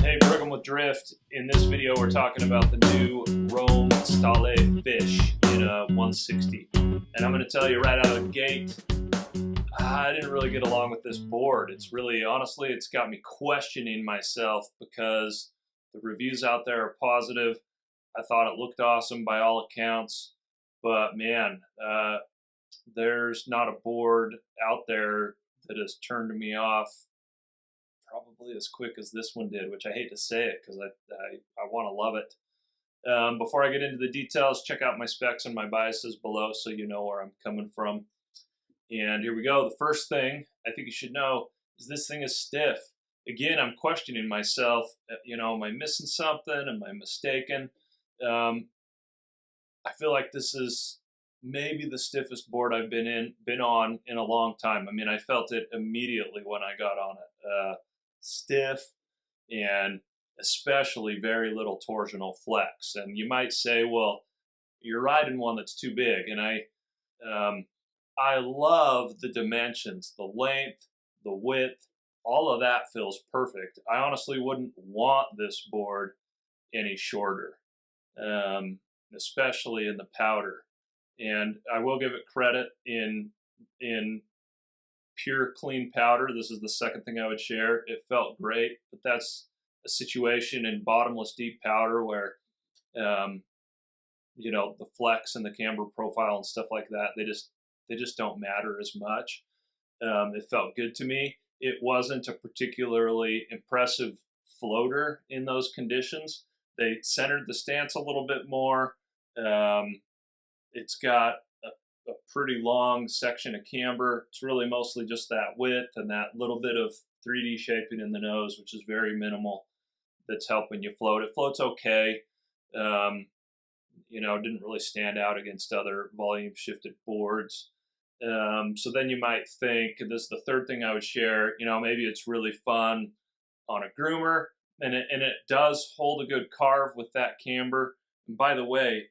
Hey, Brigham with Drift. In this video, we're talking about the new Rome Stale fish in a 160. And I'm going to tell you right out of the gate, I didn't really get along with this board. It's really, honestly, it's got me questioning myself because the reviews out there are positive. I thought it looked awesome by all accounts, but man, there's not a board out there that has turned me off probably as quick as this one did, which I hate to say it because I want to love it. Before I get into the details, check out my specs and my biases below so you know where I'm coming from. And here we go. The first thing I think you should know is this thing is stiff. Again, I'm questioning myself. Am I missing something? Am I mistaken? I feel like this is maybe the stiffest board I've been on in a long time. I mean, I felt it immediately when I got on it. Stiff and especially very little torsional flex. And you might say, well, you're riding one that's too big. And I love the dimensions, the length, the width, all of that feels perfect. I honestly wouldn't want this board any shorter, especially in the powder. And I will give it credit in pure clean powder. This is the second thing I would share. It felt great, but that's a situation in bottomless deep powder where, the flex and the camber profile and stuff like that, they just don't matter as much. It felt good to me. It wasn't a particularly impressive floater in those conditions. They centered the stance a little bit more. It's got a pretty long section of camber. It's really mostly just that width and that little bit of 3D shaping in the nose, which is very minimal, that's helping you float. It floats okay. Didn't really stand out against other volume shifted boards. So then you might think, this is the third thing I would share, maybe it's really fun on a groomer, and it does hold a good carve with that camber. And by the way,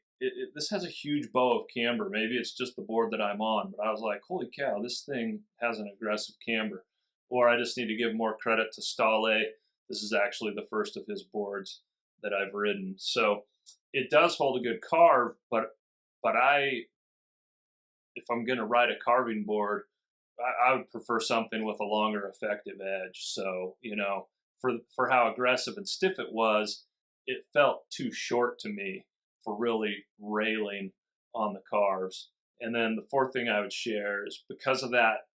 this has a huge bow of camber. Maybe it's just the board that I'm on, but I was like, holy cow, this thing has an aggressive camber. Or I just need to give more credit to Stale. This is actually the first of his boards that I've ridden. So it does hold a good carve, but if I'm going to ride a carving board, I would prefer something with a longer effective edge. So, for how aggressive and stiff it was, it felt too short to me for really railing on the carves. And then the fourth thing I would share is because of that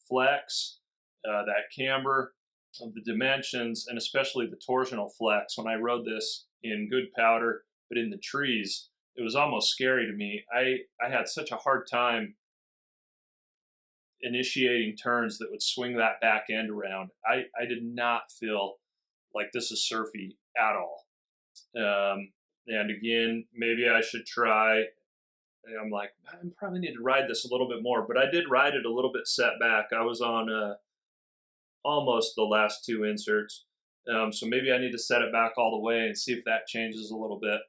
flex, that camber, of the dimensions, and especially the torsional flex. When I rode this in good powder, but in the trees, it was almost scary to me. I had such a hard time initiating turns that would swing that back end around. I did not feel like this is surfy at all. And again, maybe I should try. I'm like, I probably need to ride this a little bit more, but I did ride it a little bit set back. I was on almost the last two inserts. So maybe I need to set it back all the way and see if that changes a little bit.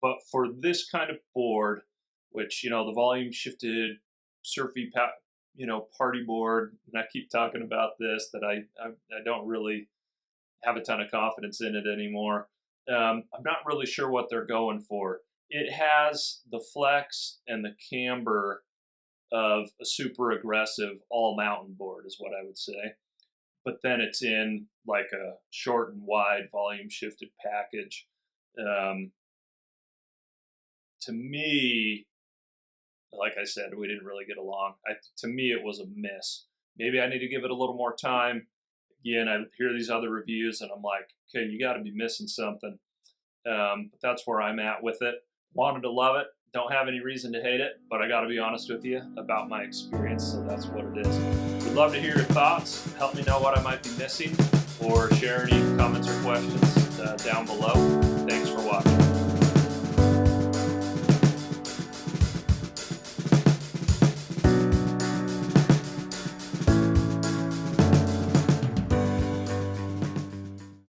But for this kind of board, which, the volume shifted surfy, party board, and I keep talking about this, that I don't really have a ton of confidence in it anymore. I'm not really sure what they're going for. It has the flex and the camber of a super aggressive all mountain board is what I would say. But then it's in like a short and wide volume shifted package. To me, like I said, we didn't really get along. To me, it was a miss. Maybe I need to give it a little more time. Again, I hear these other reviews and I'm like, okay, you got to be missing something. But that's where I'm at with it. Wanted to love it. Don't have any reason to hate it, but I got to be honest with you about my experience, so that's what it is. Would love to hear your thoughts. Help me know what I might be missing, or share any comments or questions down below.